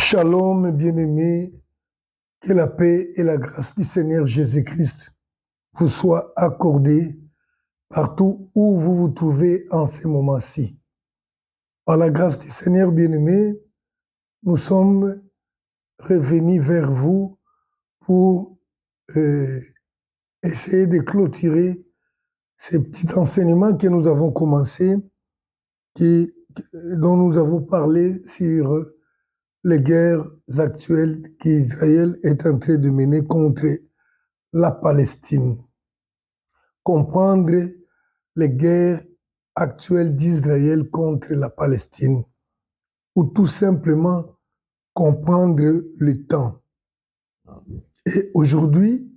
Shalom, bien-aimés, que la paix et la grâce du Seigneur Jésus-Christ vous soient accordées partout où vous vous trouvez en ces moments-ci. Par la grâce du Seigneur bien-aimé, nous sommes revenus vers vous pour essayer de clôturer ces petits enseignements que nous avons commencés, dont nous avons parlé sur les guerres actuelles qu'Israël est en train de mener contre la Palestine. Comprendre les guerres actuelles d'Israël contre la Palestine, ou tout simplement comprendre le temps. Et aujourd'hui,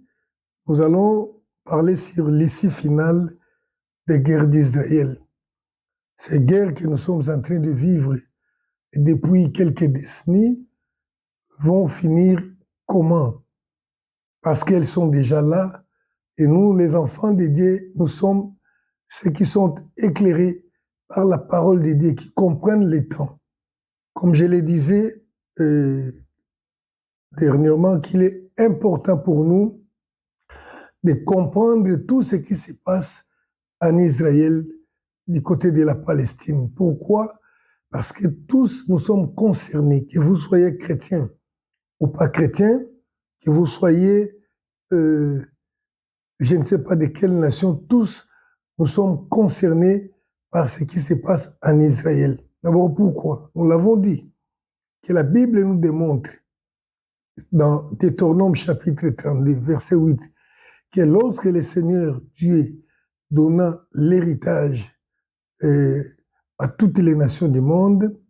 nous allons parler sur l'issue finale des guerres d'Israël. Ces guerres que nous sommes en train de vivre depuis quelques décennies vont finir comment? Parce qu'elles sont déjà là, et nous, les enfants de Dieu, nous sommes ceux qui sont éclairés par la parole de Dieu, qui comprennent les temps. Comme je le disais dernièrement, qu'il est important pour nous de comprendre tout ce qui se passe en Israël du côté de la Palestine. Pourquoi? Parce que tous nous sommes concernés, que vous soyez chrétien ou pas chrétien, que vous soyez, je ne sais pas de quelle nation, tous nous sommes concernés par ce qui se passe en Israël. D'abord, pourquoi? Nous l'avons dit, que la Bible nous démontre, dans Deutéronome chapitre 32, verset 8, que lorsque le Seigneur Dieu donna l'héritage à toutes les nations du monde,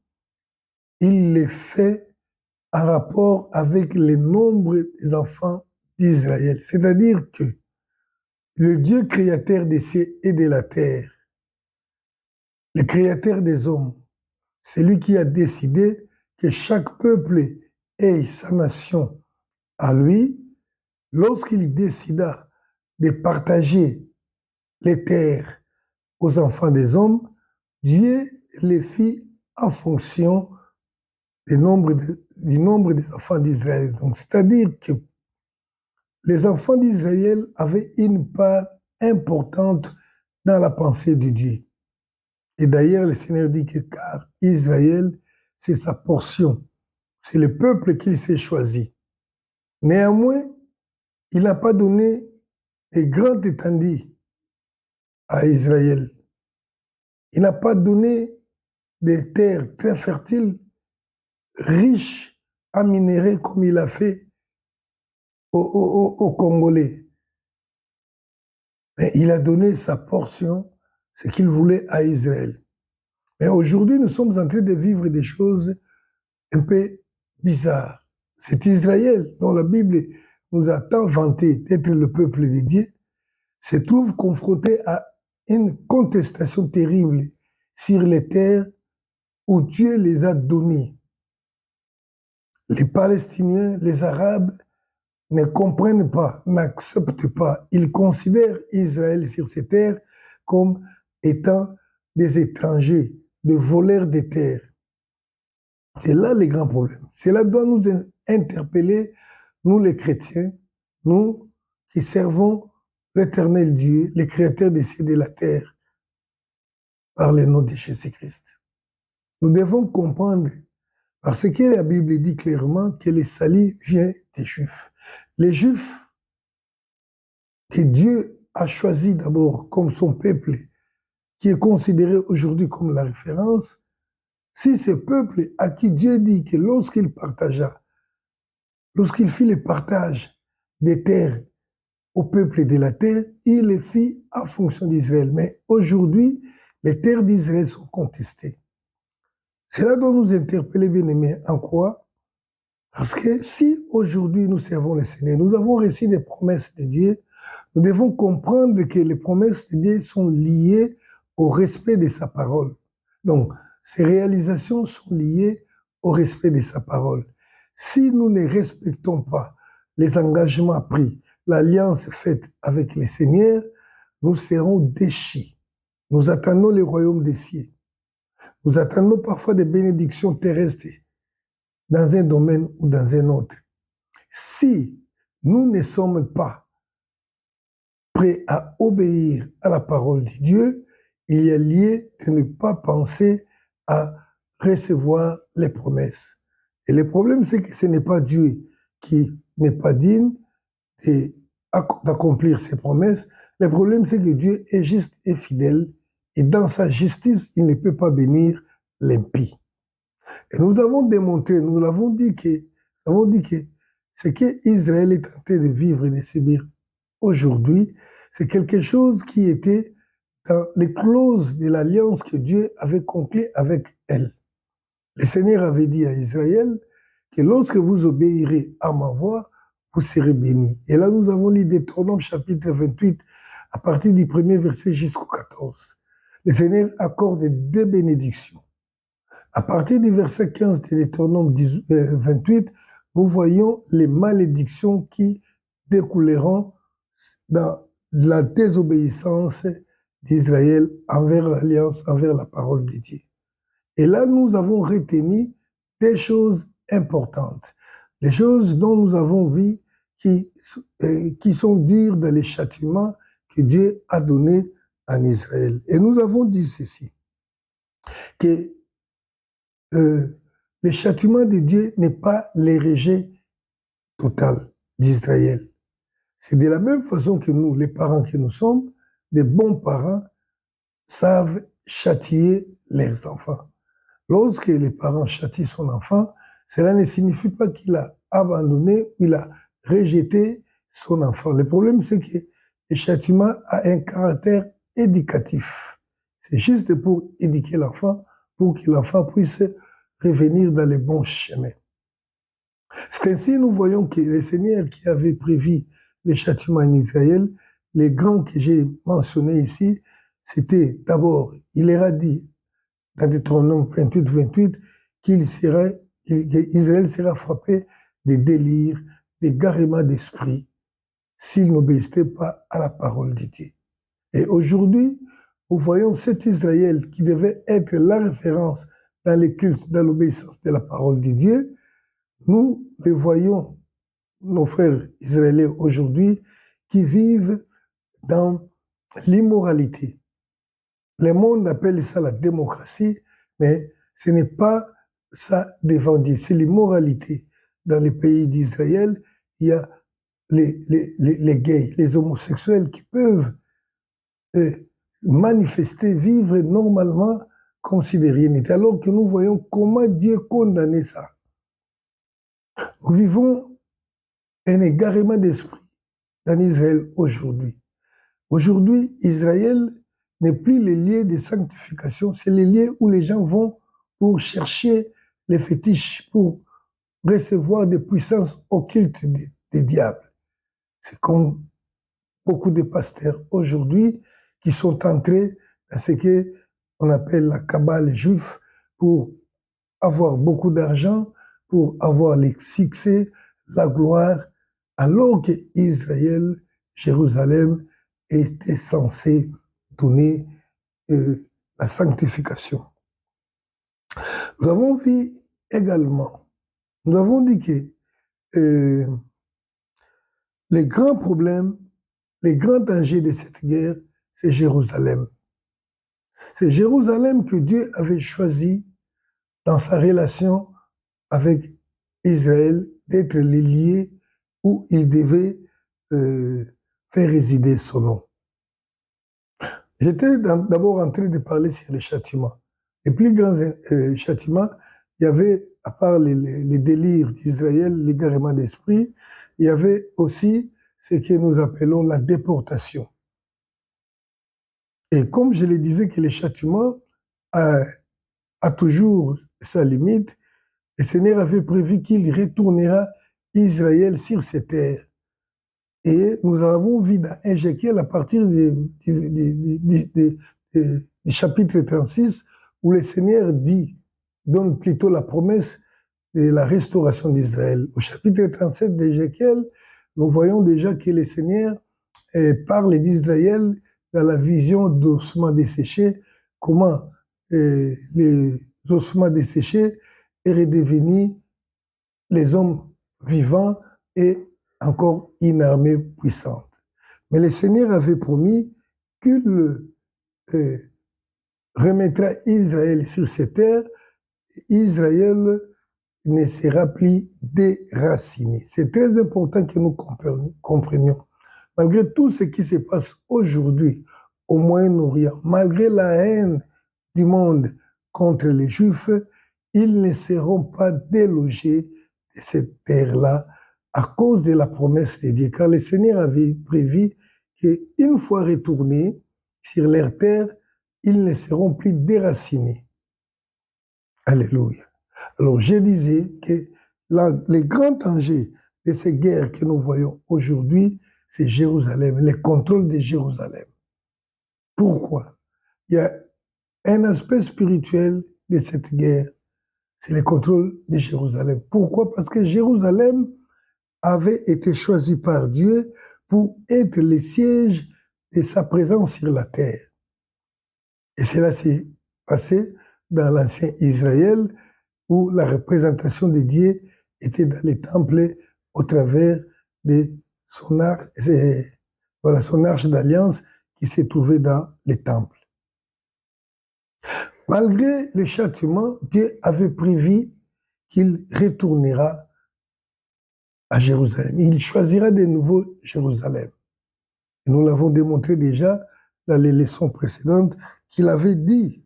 il le fait en rapport avec le nombre des enfants d'Israël. C'est-à-dire que le Dieu créateur des cieux et de la terre, le créateur des hommes, c'est lui qui a décidé que chaque peuple ait sa nation à lui. Lorsqu'il décida de partager les terres aux enfants des hommes, Dieu les fit en fonction du nombre des enfants d'Israël. Donc, c'est-à-dire que les enfants d'Israël avaient une part importante dans la pensée de Dieu. Et d'ailleurs, le Seigneur dit que car Israël, c'est sa portion, c'est le peuple qu'il s'est choisi. Néanmoins, il n'a pas donné de grandes étendues à Israël. Il n'a pas donné des terres très fertiles, riches en minerais comme il a fait aux Congolais. Mais il a donné sa portion, ce qu'il voulait à Israël. Mais aujourd'hui, nous sommes en train de vivre des choses un peu bizarres. C'est Israël dont la Bible nous a tant vanté d'être le peuple de Dieu, se trouve confronté à une contestation terrible sur les terres où Dieu les a données. Les Palestiniens, les Arabes ne comprennent pas, n'acceptent pas. Ils considèrent Israël sur ces terres comme étant des étrangers, des voleurs des terres. C'est là le grand problème. Cela doit nous interpeller, nous les chrétiens, nous qui servons l'éternel Dieu, le créateur des cieux et de la terre, par le nom de Jésus-Christ. Nous devons comprendre, parce que la Bible dit clairement que le salut vient des Juifs. Les Juifs que Dieu a choisis d'abord comme son peuple, qui est considéré aujourd'hui comme la référence, si ce peuple à qui Dieu dit que lorsqu'il partagea, lorsqu'il fit le partage des terres au peuple de la terre, il les fit en fonction d'Israël. Mais aujourd'hui, les terres d'Israël sont contestées. Cela doit nous interpeller, bien-aimés, en quoi? Parce que si aujourd'hui nous servons le Seigneur, nous avons reçu des promesses de Dieu, nous devons comprendre que les promesses de Dieu sont liées au respect de sa parole. Donc, ces réalisations sont liées au respect de sa parole. Si nous ne respectons pas les engagements pris, l'alliance faite avec le Seigneur, nous serons déchis. Nous attendons le royaume des cieux. Nous attendons parfois des bénédictions terrestres, dans un domaine ou dans un autre. Si nous ne sommes pas prêts à obéir à la parole de Dieu, il y a lieu de ne pas penser à recevoir les promesses. Et le problème, c'est que ce n'est pas Dieu qui n'est pas digne d'accomplir ses promesses. Le problème, c'est que Dieu est juste et fidèle, et dans sa justice, il ne peut pas bénir l'impie. Et nous avons démontré, nous l'avons dit que ce qu'Israël est en train de vivre et de subir aujourd'hui, c'est quelque chose qui était dans les clauses de l'alliance que Dieu avait conclue avec elle. Le Seigneur avait dit à Israël que lorsque vous obéirez à ma voix, vous serez bénis. Et là, nous avons lu Deutéronome chapitre 28, à partir du premier verset jusqu'au 14. Le Seigneur accorde deux bénédictions. À partir du verset 15 de Deutéronome 28, nous voyons les malédictions qui découleront dans la désobéissance d'Israël envers l'alliance, envers la parole de Dieu. Et là, nous avons retenu des choses importantes, des choses dont nous avons vu qui sont dures dans les châtiments que Dieu a donnés en Israël. Et nous avons dit ceci, que le châtiment de Dieu n'est pas le rejet total d'Israël. C'est de la même façon que nous, les parents que nous sommes, des bons parents savent châtier leurs enfants. Lorsque les parents châtient son enfant, cela ne signifie pas qu'il a abandonné ou il a rejeté son enfant. Le problème, c'est que le châtiment a un caractère éducatif. C'est juste pour éduquer l'enfant, pour que l'enfant puisse revenir dans les bons chemins. C'est ainsi nous voyons que le Seigneur qui avait prévu les châtiments en Israël, les grands que j'ai mentionnés ici, c'était d'abord, il leur a dit dans Deutéronome 28, qu'Israël sera frappé des délires, des garements d'esprit, s'il n'obéissait pas à la parole de Dieu. Et aujourd'hui, nous voyons cet Israël qui devait être la référence dans les cultes, dans l'obéissance de la parole de Dieu. Nous les voyons, nos frères israéliens aujourd'hui, qui vivent dans l'immoralité. Le monde appelle ça la démocratie, mais ce n'est pas ça devant Dieu, c'est l'immoralité. Dans les pays d'Israël, il y a les gays, les homosexuels qui peuvent manifester, vivre normalement comme si de rien n'était, alors que nous voyons comment Dieu condamnait ça. Nous vivons un égarement d'esprit dans Israël aujourd'hui. Aujourd'hui, Israël n'est plus le lieu de sanctification, c'est le lieu où les gens vont pour chercher les fétiches, pour recevoir des puissances occultes des diables. C'est comme beaucoup de pasteurs aujourd'hui qui sont entrés dans ce qu'on appelle la cabale juive pour avoir beaucoup d'argent, pour avoir les succès, la gloire, alors que Israël, Jérusalem, était censé donner la sanctification. Nous avons vu également, nous avons dit que les grands problèmes, les grands dangers de cette guerre, c'est Jérusalem. C'est Jérusalem que Dieu avait choisi dans sa relation avec Israël d'être le lieu où il devait faire résider son nom. J'étais d'abord en train de parler sur les châtiments. Les plus grands châtiments, il y avait, à part les délires d'Israël, l'égarement d'esprit, il y avait aussi ce que nous appelons la déportation. Et comme je le disais que le châtiment a toujours sa limite, le Seigneur avait prévu qu'il retournera Israël sur ses terres. Et nous avons vu dans Ézéchiel, à partir du chapitre 36, où le Seigneur donne plutôt la promesse de la restauration d'Israël. Au chapitre 37 d'Ézéchiel, nous voyons déjà que le Seigneur parle d'Israël dans la vision d'ossements desséchés, comment les ossements desséchés est redevenu les hommes vivants et encore une armée puissante. Mais le Seigneur avait promis qu'il remettra Israël sur ses terres. Israël ne sera plus déraciné. C'est très important que nous comprenions. Malgré tout ce qui se passe aujourd'hui au Moyen-Orient, malgré la haine du monde contre les Juifs, ils ne seront pas délogés de cette terre-là à cause de la promesse de Dieu. Car le Seigneur avait prévu qu'une fois retournés sur leur terre, ils ne seront plus déracinés. Alléluia. Alors je disais que les grands dangers de ces guerres que nous voyons aujourd'hui, c'est Jérusalem, le contrôle de Jérusalem. Pourquoi? Il y a un aspect spirituel de cette guerre, c'est le contrôle de Jérusalem. Pourquoi? Parce que Jérusalem avait été choisi par Dieu pour être le siège de sa présence sur la terre. Et cela s'est passé dans l'ancien Israël, où la représentation de Dieu était dans les temples au travers de son arche, voilà, son arche d'alliance qui s'est trouvée dans les temples. Malgré le châtiment, Dieu avait prévu qu'il retournera à Jérusalem. Il choisira de nouveau Jérusalem. Et nous l'avons démontré déjà dans les leçons précédentes qu'il avait dit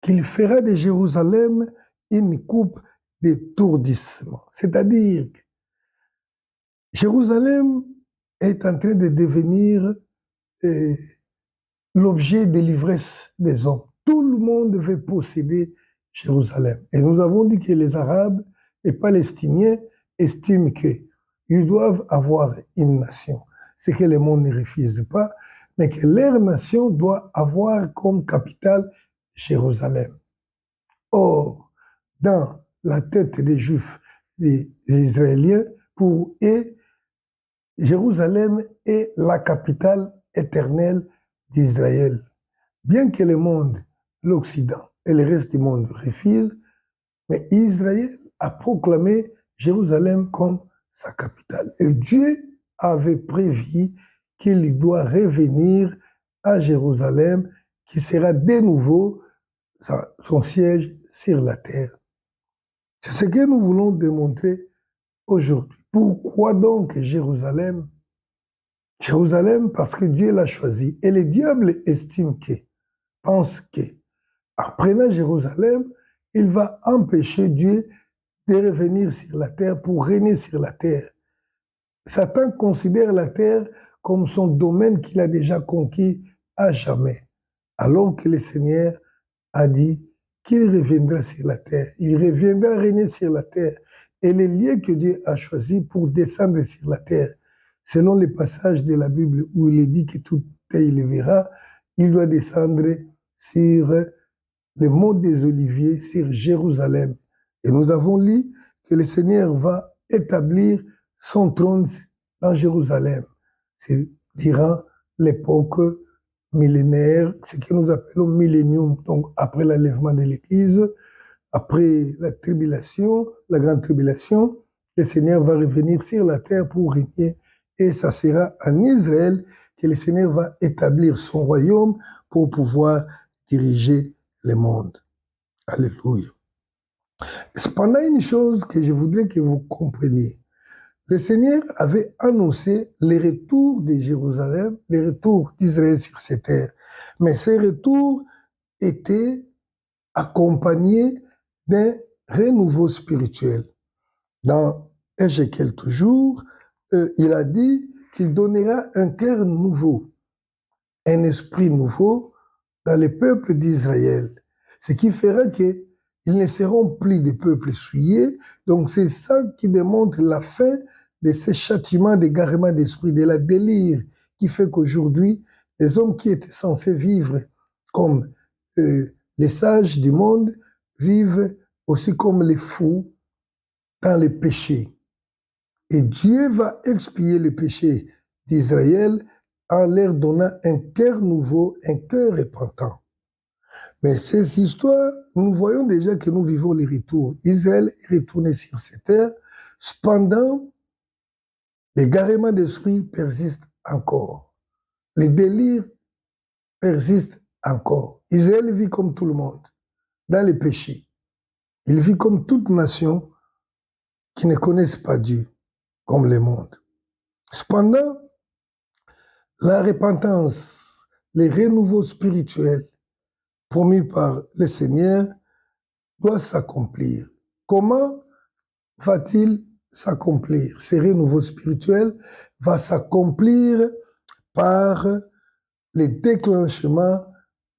qu'il fera de Jérusalem une coupe d'étourdissement. C'est-à-dire que Jérusalem est en train de devenir l'objet de l'ivresse des hommes. Tout le monde veut posséder Jérusalem. Et nous avons dit que les Arabes, les Palestiniens estiment qu'ils doivent avoir une nation. C'est que le monde ne refuse pas, mais que leur nation doit avoir comme capitale Jérusalem. Or, dans la tête des Juifs, des Israéliens, pour eux, Jérusalem est la capitale éternelle d'Israël. Bien que le monde, l'Occident et le reste du monde refusent, mais Israël a proclamé Jérusalem comme sa capitale. Et Dieu avait prévu qu'il doit revenir à Jérusalem, qui sera de nouveau son siège sur la terre. C'est ce que nous voulons démontrer aujourd'hui. Pourquoi donc Jérusalem? Jérusalem parce que Dieu l'a choisi. Et le diable estime pense que, en prenant Jérusalem, il va empêcher Dieu de revenir sur la terre pour régner sur la terre. Satan considère la terre comme son domaine qu'il a déjà conquis à jamais, alors que le Seigneur a dit qu'il reviendra sur la terre. Il reviendra régner sur la terre. Et les lieux que Dieu a choisis pour descendre sur la terre, selon les passages de la Bible où il est dit que tout œil le verra, il doit descendre sur le mont des Oliviers, sur Jérusalem. Et nous avons lu que le Seigneur va établir son trône dans Jérusalem. C'est durant l'époque millénaire, ce que nous appelons millénium, donc après l'enlèvement de l'Église, après la tribulation, la grande tribulation, le Seigneur va revenir sur la terre pour régner. Et ça sera en Israël que le Seigneur va établir son royaume pour pouvoir diriger le monde. Alléluia. Cependant, une chose que je voudrais que vous compreniez, le Seigneur avait annoncé le retour de Jérusalem, le retour d'Israël sur ces terres. Mais ces retours étaient accompagnés d'un renouveau spirituel. Dans Ézéchiel toujours, il a dit qu'il donnera un cœur nouveau, un esprit nouveau dans les peuples d'Israël. Ce qui fera qu'ils ne seront plus des peuples souillés. Donc c'est ça qui démontre la fin de ces châtiments d'égarement d'esprit, de la délire, qui fait qu'aujourd'hui, les hommes qui étaient censés vivre comme les sages du monde vivent aussi comme les fous dans les péchés. Et Dieu va expier les péchés d'Israël en leur donnant un cœur nouveau, un cœur repentant. Mais ces histoires, nous voyons déjà que nous vivons les retours. Israël est retourné sur cette terre. Cependant, l'égarement d'esprit persiste encore. Les délires persistent encore. Israël vit comme tout le monde, dans les péchés. Il vit comme toute nation qui ne connaissent pas Dieu, comme le monde. Cependant, la repentance, les renouveaux spirituels promis par le Seigneur doivent s'accomplir. Comment va-t-il s'accomplir? Ces renouveaux spirituels va s'accomplir par le déclenchement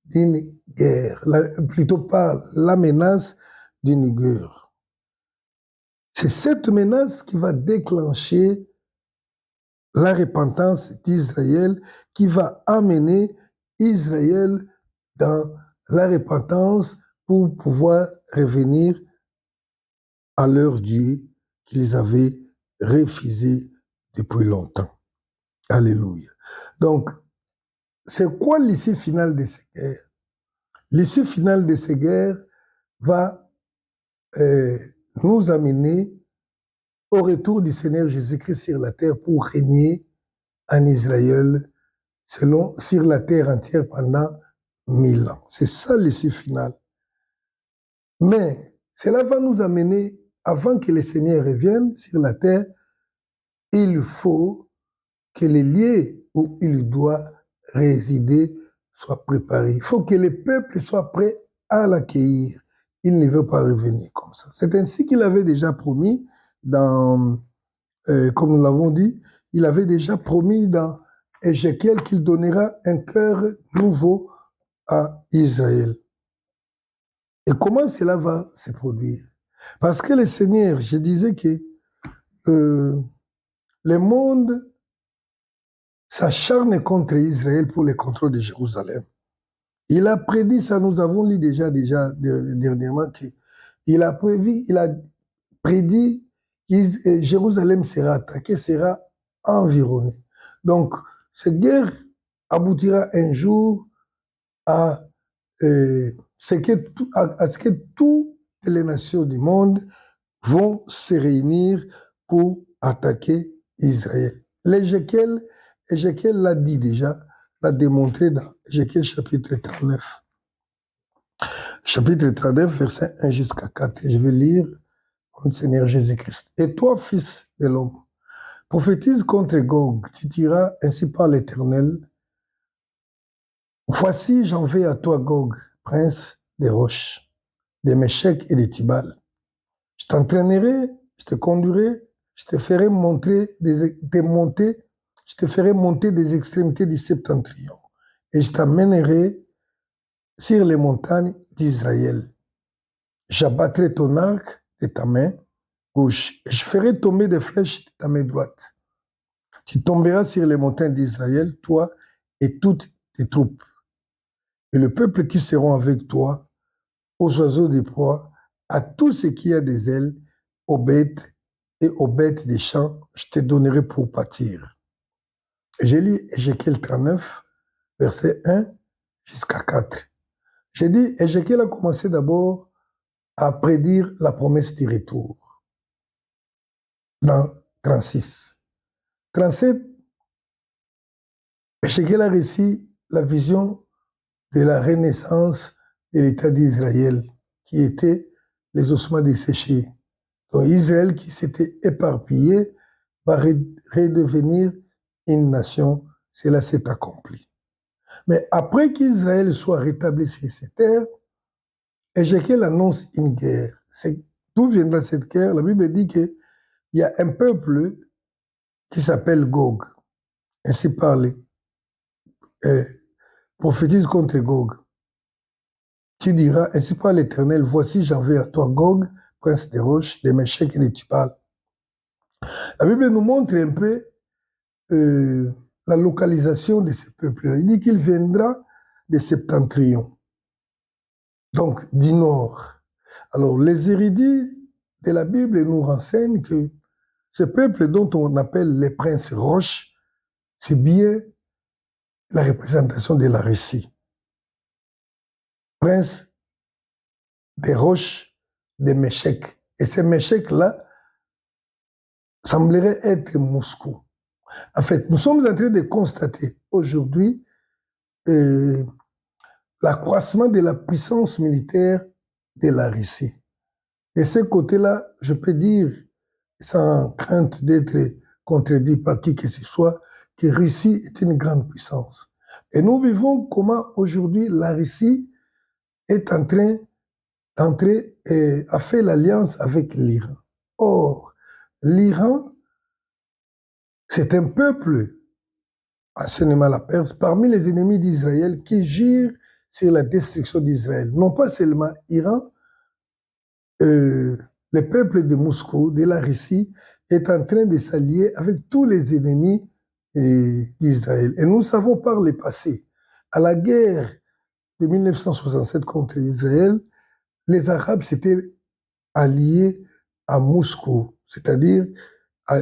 d'une guerre, plutôt par la menace d'une guerre. C'est cette menace qui va déclencher la repentance d'Israël, qui va amener Israël dans la repentance pour pouvoir revenir à leur Dieu qu'ils avaient refusé depuis longtemps. Alléluia. Donc, c'est quoi l'issue finale de ces guerres? L'issue finale de ces guerres va nous amener au retour du Seigneur Jésus-Christ sur la terre pour régner en Israël sur la terre entière pendant 1000 ans. C'est ça l'issue finale. Mais cela va nous amener, avant que le Seigneur revienne sur la terre, il faut que les lieux où il doit résider soient préparés. Il faut que le peuple soit prêt à l'accueillir. Il ne veut pas revenir comme ça. C'est ainsi qu'il avait déjà promis comme nous l'avons dit, il avait déjà promis dans Ézéchiel qu'il donnera un cœur nouveau à Israël. Et comment cela va se produire? Parce que le Seigneur, je disais que le monde s'acharne contre Israël pour le contrôle de Jérusalem. Il a prédit ça, nous avons lu déjà dernièrement qu'il a prédit que Jérusalem sera attaquée, sera environnée. Donc, cette guerre aboutira un jour à ce que toutes les nations du monde vont se réunir pour attaquer Israël. Ézéchiel l'a dit déjà, l'a démontré dans Ézéchiel chapitre 39. Chapitre 39, verset 1 jusqu'à 4. Je vais lire contre Seigneur Jésus-Christ. Et toi, fils de l'homme, prophétise contre Gog, tu diras ainsi par l'Éternel, voici j'envoie à toi Gog, prince des roches, des Méchèques et des Tubal. Je t'entraînerai, je te conduirai, je te ferai monter des extrémités du septentrion, et je t'amènerai sur les montagnes d'Israël. J'abattrai ton arc de ta main gauche, et je ferai tomber des flèches de ta main droite. Tu tomberas sur les montagnes d'Israël, toi et toutes tes troupes. Et le peuple qui seront avec toi, aux oiseaux des proies, à tout ce qui a des ailes, aux bêtes et aux bêtes des champs, je te donnerai pour pâtir. J'ai lu Ézéchiel 39, verset 1 jusqu'à 4. J'ai dit, Ézéchiel a commencé d'abord à prédire la promesse du retour. Dans 36. 37, Ézéchiel a reçu la vision de la renaissance de l'État d'Israël, qui était les ossements desséchés. Donc Israël qui s'était éparpillé va redevenir une nation. Cela s'est accompli. Mais après qu'Israël soit rétabli sur ces terres, Ézéchiel annonce une guerre. D'où viendra cette guerre? La Bible dit qu'il y a un peuple qui s'appelle Gog. Ainsi parle, prophétise contre Gog. Tu diras, ainsi parle l'Éternel, voici j'envoie à toi Gog, prince des roches, des Méchèques et des Tubal. La Bible nous montre un peu la localisation de ce peuple. Il dit qu'il viendra des septentrions, donc du nord. Alors, les érudits de la Bible nous renseignent que ce peuple dont on appelle les princes roches, c'est bien la représentation de la Russie. prince des roches de Méchec. Et ces Méchec-là semblerait être Moscou. En fait, nous sommes en train de constater aujourd'hui l'accroissement de la puissance militaire de la Russie. De ce côté-là, je peux dire, sans crainte d'être contredit par qui que ce soit, que la Russie est une grande puissance. Et nous vivons comment aujourd'hui la Russie est en train d'entrer et a fait l'alliance avec l'Iran. Or, l'Iran, c'est un peuple, anciennement la Perse, parmi les ennemis d'Israël qui girent sur la destruction d'Israël. Non pas seulement l'Iran, le peuple de Moscou, de la Russie, est en train de s'allier avec tous les ennemis d'Israël. Et nous savons par le passé, à la guerre de 1967 contre Israël, les Arabes s'étaient alliés à Moscou, c'est-à-dire à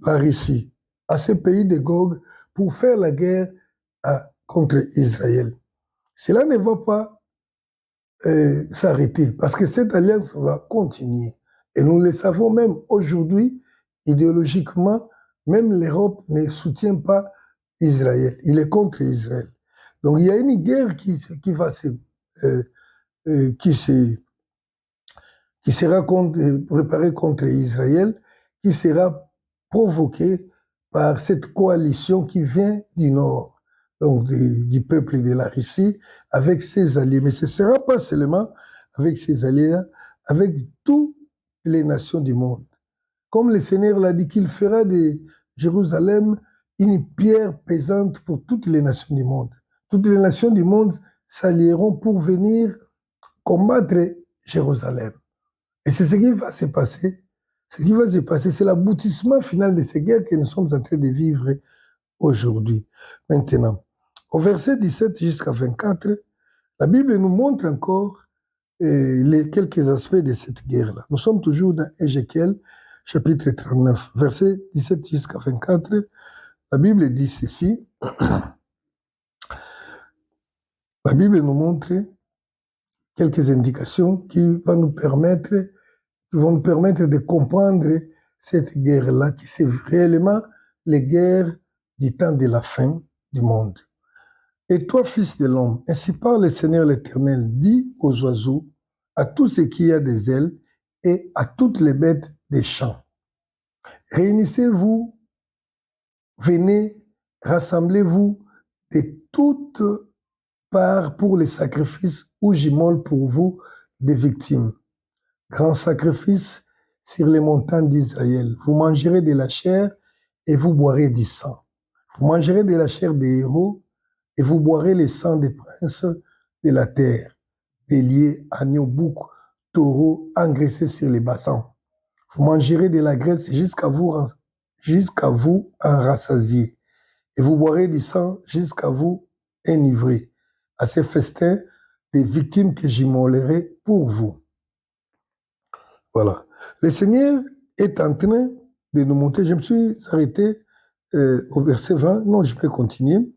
la Russie, à ce pays de Gog, pour faire la guerre contre Israël. Cela ne va pas s'arrêter, parce que cette alliance va continuer. Et nous le savons même aujourd'hui, idéologiquement, même l'Europe ne soutient pas Israël. Il est contre Israël. Donc il y a une guerre qui va qui sera préparée contre Israël, qui sera provoquée par cette coalition qui vient du Nord, donc du peuple de la Russie, avec ses alliés. Mais ce ne sera pas seulement avec ses alliés, avec toutes les nations du monde. Comme le Seigneur l'a dit, qu'il fera de Jérusalem une pierre pesante pour toutes les nations du monde. Toutes les nations du monde s'allieront pour venir combattre Jérusalem. Et c'est ce qui va se passer. Ce qui va se passer, c'est l'aboutissement final de ces guerres que nous sommes en train de vivre aujourd'hui. Maintenant, au verset 17 jusqu'à 24, la Bible nous montre encore les quelques aspects de cette guerre-là. Nous sommes toujours dans Ézéchiel, chapitre 39, verset 17 jusqu'à 24. La Bible dit ceci. La Bible nous montre quelques indications qui vont nous permettre de comprendre cette guerre-là, qui c'est réellement les guerres du temps de la fin du monde. Et toi, fils de l'homme, ainsi parle le Seigneur l'Éternel, dis aux oiseaux, à tout ce qui a des ailes et à toutes les bêtes des champs. Réunissez-vous, venez, rassemblez-vous de toutes parts pour les sacrifices où j'immole pour vous des victimes. Grand sacrifice sur les montagnes d'Israël. Vous mangerez de la chair et vous boirez du sang. Vous mangerez de la chair des héros et vous boirez le sang des princes de la terre. Béliers, agneaux, boucs, taureaux engraissés sur les bassins. Vous mangerez de la graisse jusqu'à vous en rassasier. Et vous boirez du sang jusqu'à vous enivrer. À ces festins, des victimes que j'immolerai pour vous. Voilà. Le Seigneur est en train de nous montrer. Je me suis arrêté au verset 20. Non, je peux continuer.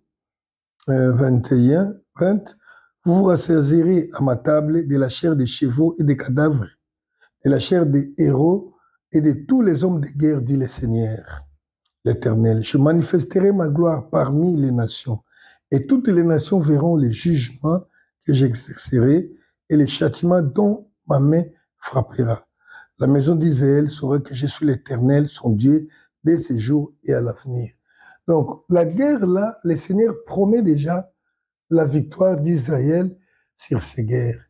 21, 20. Vous vous rassasierez à ma table de la chair des chevaux et des cadavres, de la chair des héros et de tous les hommes de guerre, dit le Seigneur, l'Éternel. Je manifesterai ma gloire parmi les nations, et toutes les nations verront les jugements que j'exercerai et les châtiments dont ma main frappera. La maison d'Israël saura que je suis l'Éternel, son Dieu, dès ces jours et à l'avenir. Donc, la guerre là, le Seigneur promet déjà la victoire d'Israël sur ces guerres.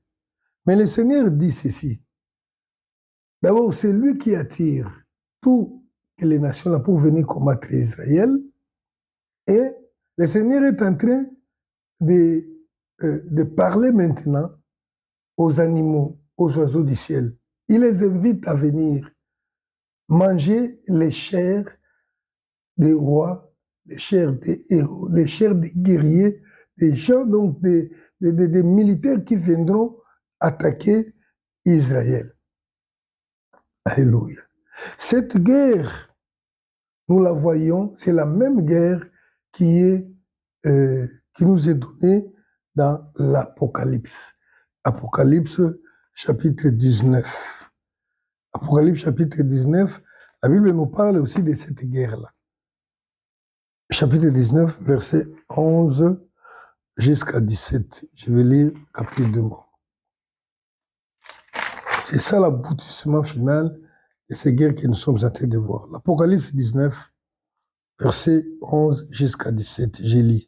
Mais le Seigneur dit ceci. D'abord, c'est lui qui attire toutes les nations là pour venir combattre Israël. Et le Seigneur est en train de parler maintenant aux animaux, aux oiseaux du ciel. Il les invite à venir manger les chairs des rois, les chairs des héros, les chairs des guerriers, des gens, donc des militaires qui viendront attaquer Israël. Alléluia. Cette guerre, nous la voyons, c'est la même guerre qui nous est donnée dans l'Apocalypse. Apocalypse chapitre 19. Apocalypse chapitre 19, la Bible nous parle aussi de cette guerre-là. Chapitre 19, verset 11 jusqu'à 17. Je vais lire rapidement. C'est ça l'aboutissement final de ces guerres que nous sommes en train de voir. L'Apocalypse 19, verset 11 jusqu'à 17, je lis.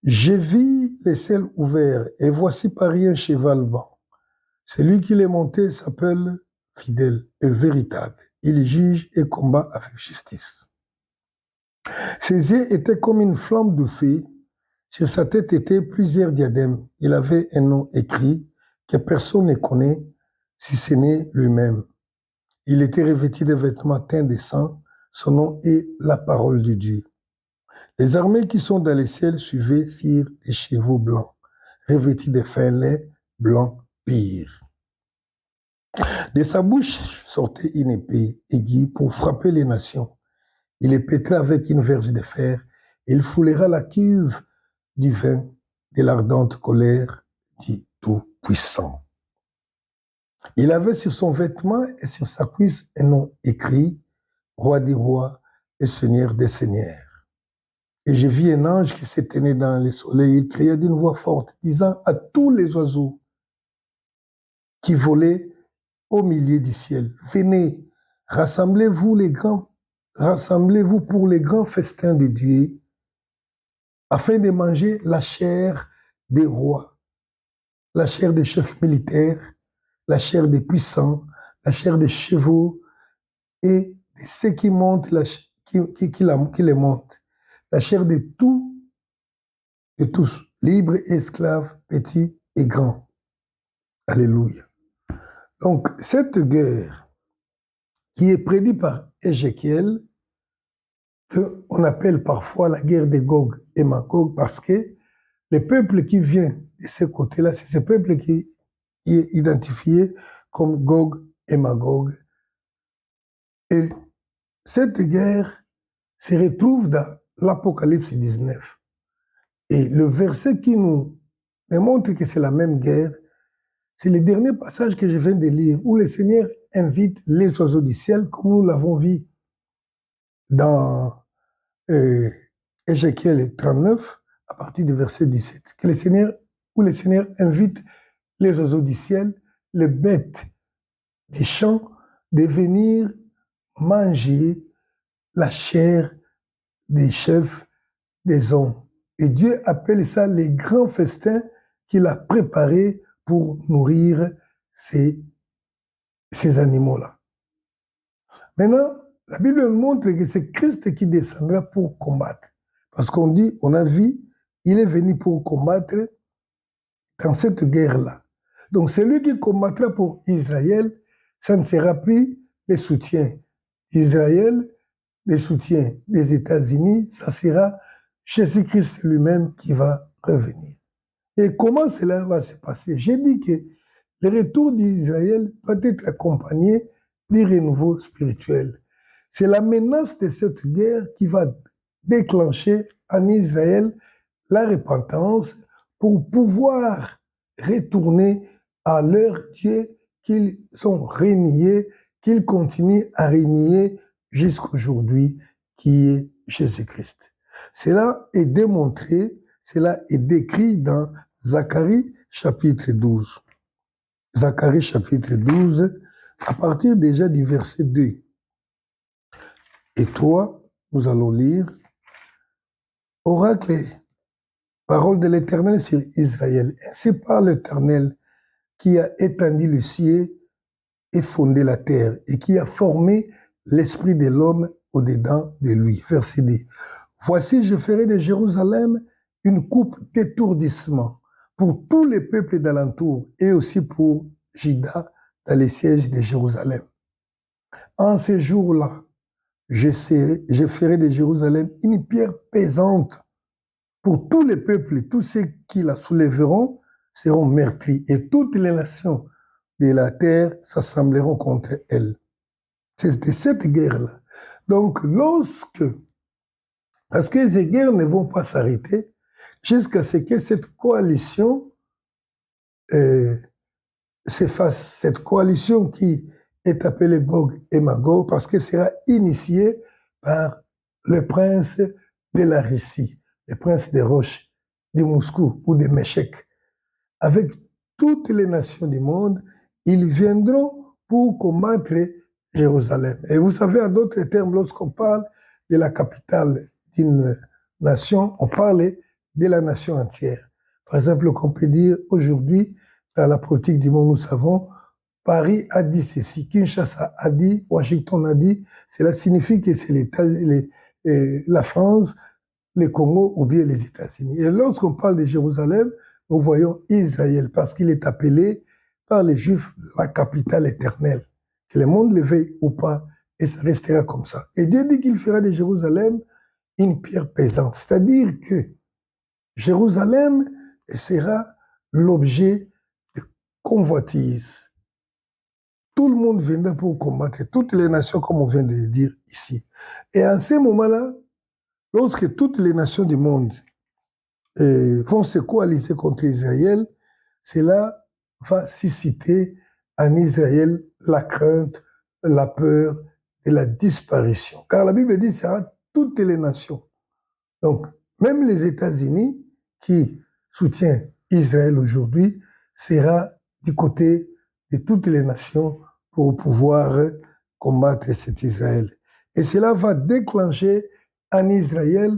J'ai vu les ciels ouverts, et voici paris un cheval blanc. Celui qui l'est monté s'appelle fidèle et véritable. Il juge et combat avec justice. Ses yeux étaient comme une flamme de feu. Sur sa tête étaient plusieurs diadèmes. Il avait un nom écrit que personne ne connaît, si ce n'est lui-même. Il était revêtu de vêtements teints de sang. Son nom est la parole de Dieu. Les armées qui sont dans les ciels suivaient sur des chevaux blancs, revêtus de fin lait blanc pire. De sa bouche sortait une épée aiguë pour frapper les nations. Il les pètera avec une verge de fer, et il foulera la cuve du vin de l'ardente colère du Tout-Puissant. Il avait sur son vêtement et sur sa cuisse un nom écrit, Roi des rois et Seigneur des seigneurs. Et je vis un ange qui se tenait dans le soleil. Il criait d'une voix forte, disant à tous les oiseaux qui volaient au milieu du ciel, venez, rassemblez-vous pour les grands festins de Dieu, afin de manger la chair des rois, la chair des chefs militaires, la chair des puissants, la chair des chevaux et de ceux qui montent, qui les montent, la chair de tous, libres et esclaves, petits et grands. Alléluia. Donc, cette guerre qui est prédite par Ézéchiel, qu'on appelle parfois la guerre de Gog et Magog, parce que le peuple qui vient de ce côté-là, c'est ce peuple qui est identifié comme Gog et Magog. Et cette guerre se retrouve dans l'Apocalypse 19. Et le verset qui nous démontre que c'est la même guerre, c'est le dernier passage que je viens de lire, où le Seigneur invite les oiseaux du ciel, comme nous l'avons vu dans Ézéchiel 39, à partir du verset 17, où le Seigneur invite les oiseaux du ciel, les bêtes des champs, de venir manger la chair des chefs des hommes. Et Dieu appelle ça les grands festins qu'il a préparés pour nourrir ces animaux-là. Maintenant, la Bible montre que c'est Christ qui descendra pour combattre. Parce qu'on dit, on a vu, il est venu pour combattre dans cette guerre-là. Donc, celui qui combattra pour Israël, ça ne sera plus le soutien d'Israël, le soutien des États-Unis, ça sera Jésus-Christ lui-même qui va revenir. Et comment cela va se passer? J'ai dit que le retour d'Israël doit être accompagné du renouveau spirituel. C'est la menace de cette guerre qui va déclencher en Israël la repentance pour pouvoir retourner à leur Dieu qu'ils ont renié, qu'ils continuent à renier jusqu'aujourd'hui, qui est Jésus-Christ. Cela est démontré, cela est décrit dans Zacharie chapitre 12. Zacharie chapitre 12, à partir déjà du verset 2. Et toi, nous allons lire oracle, parole de l'Éternel sur Israël. Ainsi parle l'Éternel qui a étendu le ciel et fondé la terre et qui a formé l'esprit de l'homme au-dedans de lui. Verset 2. Voici, je ferai de Jérusalem une coupe d'étourdissement pour tous les peuples d'alentour et aussi pour Juda dans les sièges de Jérusalem. En ces jours-là, je ferai de Jérusalem une pierre pesante pour tous les peuples, tous ceux qui la soulèveront seront meurtris et toutes les nations de la terre s'assembleront contre elle. C'est de cette guerre-là. Donc, parce que ces guerres ne vont pas s'arrêter, jusqu'à ce que cette coalition s'efface. Cette coalition qui est appelée Gog et Magog, parce qu'elle sera initiée par le prince de la Russie, le prince des roches, de Moscou ou de Méchec. Avec toutes les nations du monde, ils viendront pour combattre Jérusalem. Et vous savez, en d'autres termes, lorsqu'on parle de la capitale d'une nation, on parle de la nation entière. Par exemple, qu'on peut dire aujourd'hui, dans la politique du monde, nous savons, Paris a dit ceci, Kinshasa a dit, Washington a dit, cela signifie que c'est la France, le Congo ou bien les États-Unis. Et lorsqu'on parle de Jérusalem, nous voyons Israël, parce qu'il est appelé par les Juifs la capitale éternelle. Que le monde le veuille ou pas, et ça restera comme ça. Et Dieu dit qu'il fera de Jérusalem une pierre pesante. C'est-à-dire que Jérusalem sera l'objet de convoitise. Tout le monde viendra pour combattre, toutes les nations, comme on vient de le dire ici. Et en ce moment-là, lorsque toutes les nations du monde vont se coaliser contre Israël, cela va susciter en Israël la crainte, la peur et la disparition. Car la Bible dit que ce sera toutes les nations. Donc, même les États-Unis, qui soutiennent Israël aujourd'hui, sera du côté de toutes les nations pour pouvoir combattre cet Israël. Et cela va déclencher en Israël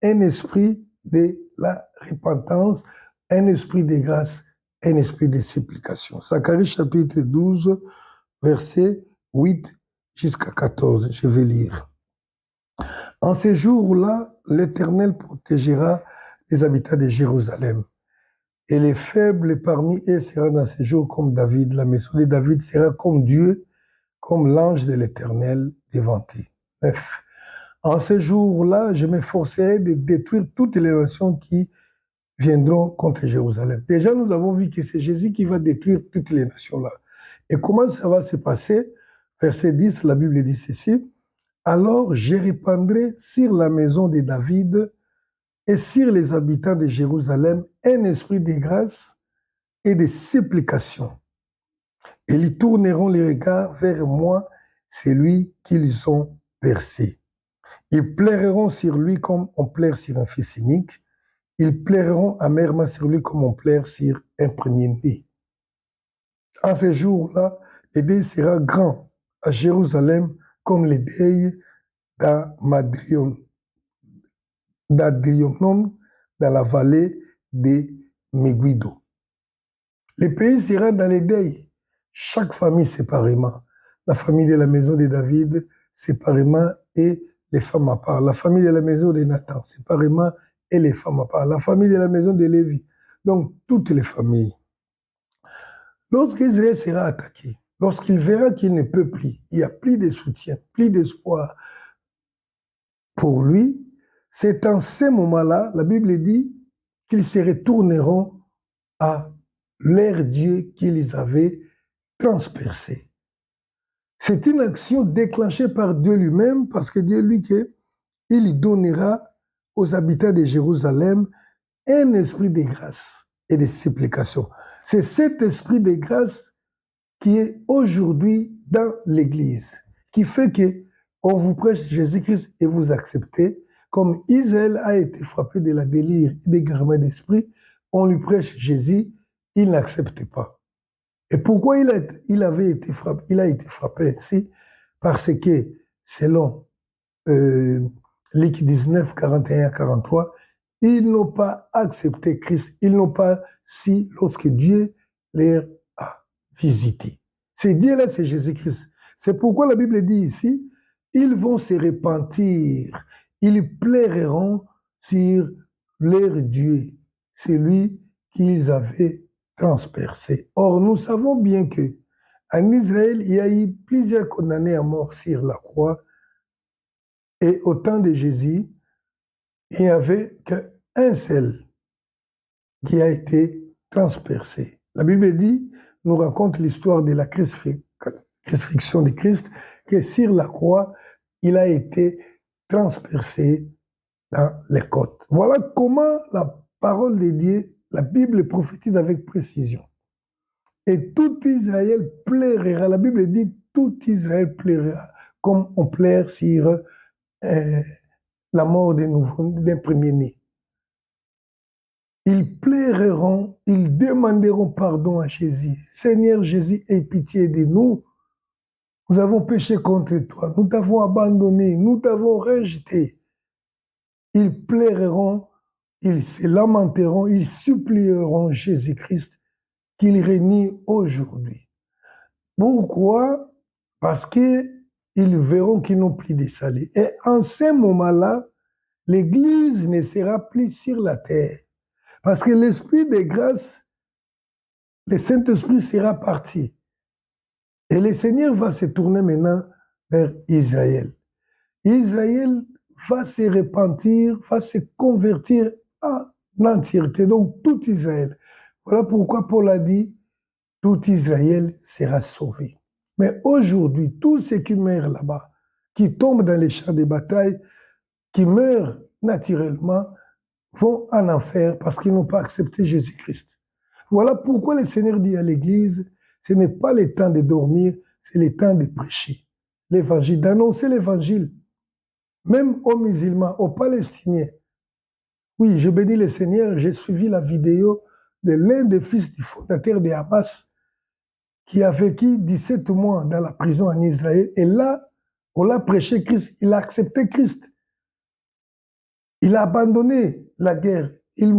un esprit de la repentance, un esprit de grâce, un esprit de supplication. Zacharie chapitre 12, versets 8 jusqu'à 14, je vais lire. En ces jours-là, l'Éternel protégera les habitants de Jérusalem. Et les faibles parmi eux seront dans ces jours comme David. La maison de David sera comme Dieu, comme l'ange de l'Éternel devant eux. 9. En ce jour-là, je m'efforcerai de détruire toutes les nations qui viendront contre Jérusalem. Déjà, nous avons vu que c'est Jésus qui va détruire toutes les nations-là. Et comment ça va se passer? Verset 10, la Bible dit ceci. Alors je répandrai sur la maison de David et sur les habitants de Jérusalem un esprit de grâce et de supplication. Et ils tourneront les regards vers moi, celui qu'ils ont percé. Ils plairont sur lui comme on plaire sur un fils unique. Ils plairont amèrement sur lui comme on plaire sur un premier-né. En ces jours-là, le deuil sera grand à Jérusalem comme le deuil d'Adrionom dans la vallée de Megiddo. Le pays sera dans le deuil, chaque famille séparément. La famille de la maison de David séparément et les femmes à part. La famille de la maison de Nathan séparément et les femmes à part. La famille de la maison de Lévi. Donc, toutes les familles. Lorsqu'Israël sera attaqué, lorsqu'il verra qu'il ne peut plus, il n'y a plus de soutien, plus d'espoir pour lui, c'est en ce moment-là, la Bible dit qu'ils se retourneront à leur Dieu qu'ils avaient transpercé. C'est une action déclenchée par Dieu lui-même, parce que Dieu lui dit qu'il donnera aux habitants de Jérusalem un esprit de grâce et de supplication. C'est cet esprit de grâce qui est aujourd'hui dans l'Église, qui fait que on vous prêche Jésus-Christ et vous acceptez. Comme Israël a été frappé de la délire et des garments d'esprit, on lui prêche Jésus, il n'accepte pas. Et pourquoi il a été frappé ainsi? Parce que, selon Luc 19, 41 à 43, ils n'ont pas accepté Christ, ils n'ont pas si lorsque Dieu les a visités. C'est Dieu-là, c'est Jésus-Christ. C'est pourquoi la Bible dit ici, ils vont se repentir, ils plairont sur leur Dieu, celui qu'ils avaient transpercé. Or, nous savons bien que en Israël, il y a eu plusieurs condamnés à mort sur la croix, et au temps de Jésus, il n'y avait qu'un seul qui a été transpercé. La Bible dit, nous raconte l'histoire de la crucifixion de Christ, que sur la croix, il a été transpercé dans les côtes. Voilà comment la parole de Dieu, la Bible prophétise avec précision. Et tout Israël plaira. La Bible dit tout Israël plaira, comme on plaire sur la mort d'un premier-né. Ils plairont, ils demanderont pardon à Jésus. Seigneur Jésus, aie pitié de nous. Nous avons péché contre toi. Nous t'avons abandonné. Nous t'avons rejeté. Ils plairont, ils se lamenteront, ils supplieront Jésus-Christ qu'il règne aujourd'hui. Pourquoi? Parce qu'ils verront qu'ils n'ont plus de salut. Et en ce moment-là, l'Église ne sera plus sur la terre. Parce que l'Esprit de grâce, le Saint-Esprit sera parti. Et le Seigneur va se tourner maintenant vers Israël. Israël va se repentir, va se convertir en entièreté, donc tout Israël. Voilà pourquoi Paul a dit, tout Israël sera sauvé. Mais aujourd'hui, tous ceux qui meurent là-bas, qui tombent dans les champs de bataille, qui meurent naturellement, vont en enfer parce qu'ils n'ont pas accepté Jésus-Christ. Voilà pourquoi le Seigneur dit à l'Église, ce n'est pas le temps de dormir, c'est le temps de prêcher l'Évangile, d'annoncer l'Évangile, même aux musulmans, aux Palestiniens. Oui, je bénis le Seigneur, j'ai suivi la vidéo de l'un des fils du fondateur de Hamas qui a vécu 17 mois dans la prison en Israël. Et là, on l'a prêché Christ, il a accepté Christ. Il a abandonné la guerre. Il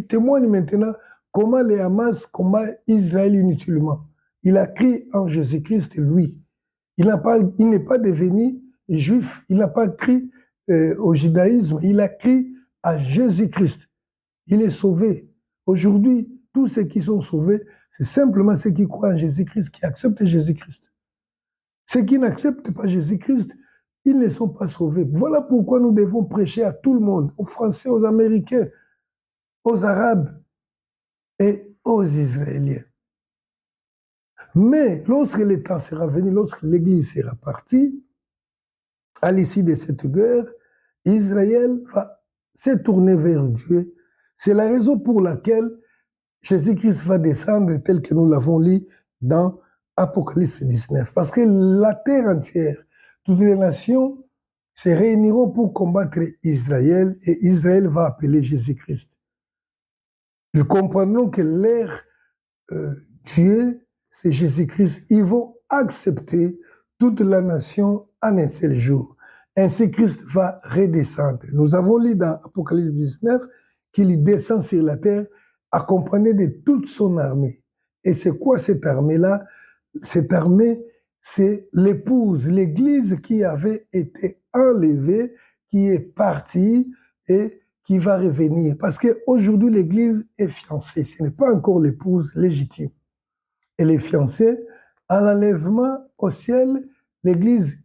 témoigne maintenant comment les Hamas combattent Israël inutilement. Il a cru en Jésus-Christ, lui. Il n'est pas devenu juif, il n'a pas cru au judaïsme, il a cru à Jésus-Christ. Il est sauvé. Aujourd'hui, tous ceux qui sont sauvés, c'est simplement ceux qui croient en Jésus-Christ, qui acceptent Jésus-Christ. Ceux qui n'acceptent pas Jésus-Christ, ils ne sont pas sauvés. Voilà pourquoi nous devons prêcher à tout le monde, aux Français, aux Américains, aux Arabes et aux Israéliens. Mais lorsque le temps sera venu, lorsque l'Église sera partie, à l'issue de cette guerre, Israël va se tourner vers Dieu. C'est la raison pour laquelle Jésus-Christ va descendre tel que nous l'avons lu dans Apocalypse 19. Parce que la terre entière, toutes les nations se réuniront pour combattre Israël et Israël va appeler Jésus-Christ. Nous comprendrons que leur Dieu, c'est Jésus-Christ. Ils vont accepter toute la nation en un seul jour. Ainsi, Christ va redescendre. Nous avons lu dans Apocalypse 19 qu'il descend sur la terre accompagné de toute son armée. Et c'est quoi cette armée-là? Cette armée, c'est l'épouse, l'Église qui avait été enlevée, qui est partie et qui va revenir. Parce qu'aujourd'hui, l'Église est fiancée. Ce n'est pas encore l'épouse légitime. Elle est fiancée. À l'enlèvement au ciel, l'Église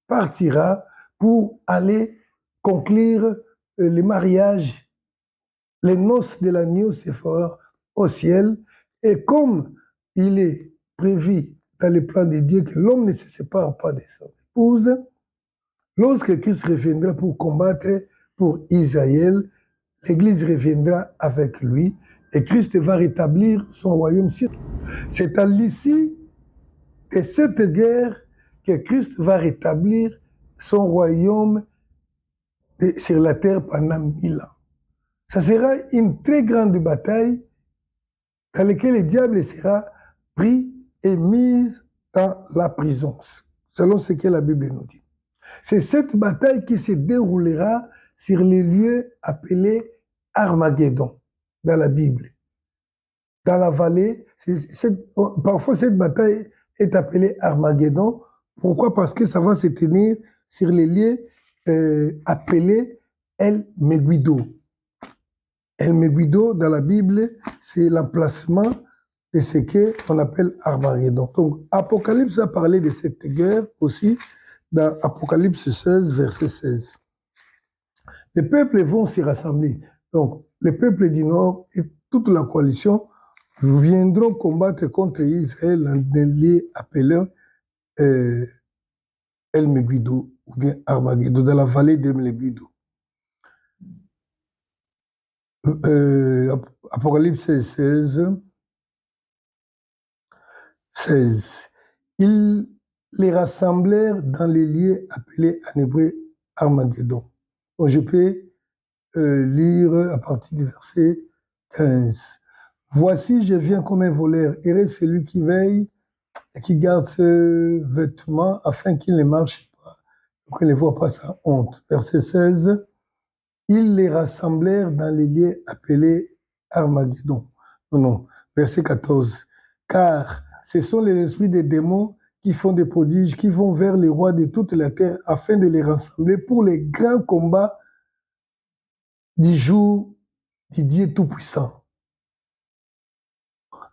partira pour aller conclure le mariage. Les noces de l'agneau se feront au ciel. Et comme il est prévu dans le plan de Dieu que l'homme ne se sépare pas de son épouse, lorsque Christ reviendra pour combattre pour Israël, l'Église reviendra avec lui et Christ va rétablir son royaume. C'est à l'issue de cette guerre que Christ va rétablir son royaume sur la terre pendant 1000 ans. Ça sera une très grande bataille dans laquelle le diable sera pris et mis dans la prison, selon ce que la Bible nous dit. C'est cette bataille qui se déroulera sur les lieux appelés Armageddon dans la Bible. Dans la vallée, parfois cette bataille est appelée Armageddon. Pourquoi? Parce que ça va se tenir sur les lieux appelés El Megiddo. El Megiddo, dans la Bible, c'est l'emplacement de ce qu'on appelle Armageddon. Donc, Apocalypse a parlé de cette guerre aussi dans Apocalypse 16, verset 16. Les peuples vont s'y rassembler. Donc, les peuples du Nord et toute la coalition viendront combattre contre Israël dans un lieu appelé El Megiddo, ou bien Armageddon, dans la vallée d'El Megiddo. Apocalypse 16. Ils les rassemblèrent dans les lieux appelés en hébreu Armageddon. Bon, je peux lire à partir du verset 15. Voici, je viens comme un voleur, heureux celui qui veille et qui garde ses vêtements afin qu'il ne marche pas, qu'il ne voit pas sa honte. Verset 16. Ils les rassemblèrent dans les lieux appelés Armageddon. Non. Verset 14. Car ce sont les esprits des démons qui font des prodiges, qui vont vers les rois de toute la terre afin de les rassembler pour les grands combats du jour du Dieu Tout-Puissant.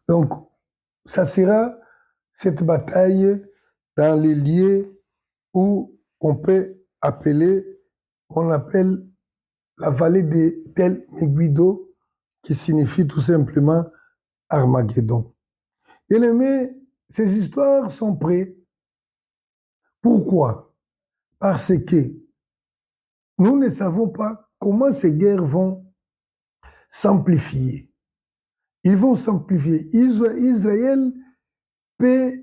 Donc, ça sera cette bataille dans les lieux où on peut appeler, on appelle la vallée de Tel Megiddo, qui signifie tout simplement Armageddon. Et ces histoires sont prêtes. Pourquoi? Parce que nous ne savons pas comment ces guerres vont s'amplifier. Ils vont s'amplifier. Israël peut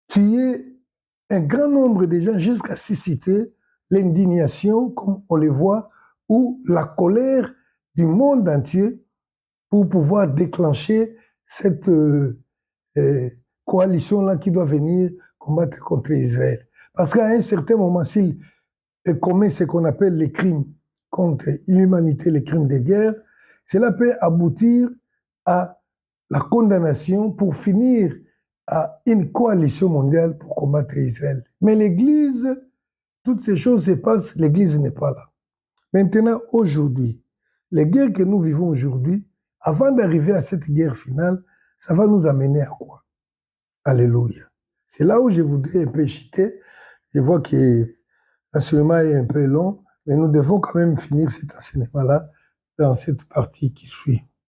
tuer un grand nombre de gens jusqu'à susciter l'indignation, comme on le voit, ou la colère du monde entier pour pouvoir déclencher cette coalition-là qui doit venir combattre contre Israël. Parce qu'à un certain moment, s'il commet ce qu'on appelle les crimes contre l'humanité, les crimes de guerre, cela peut aboutir à la condamnation pour finir à une coalition mondiale pour combattre Israël. Mais l'Église, toutes ces choses se passent, l'Église n'est pas là. Maintenant, aujourd'hui, les guerres que nous vivons aujourd'hui, avant d'arriver à cette guerre finale, ça va nous amener à quoi? Alléluia. C'est là où je voudrais un peu chuter. Je vois que l'enseignement est un peu long, mais nous devons quand même finir cet enseignement-là dans cette partie qui suit.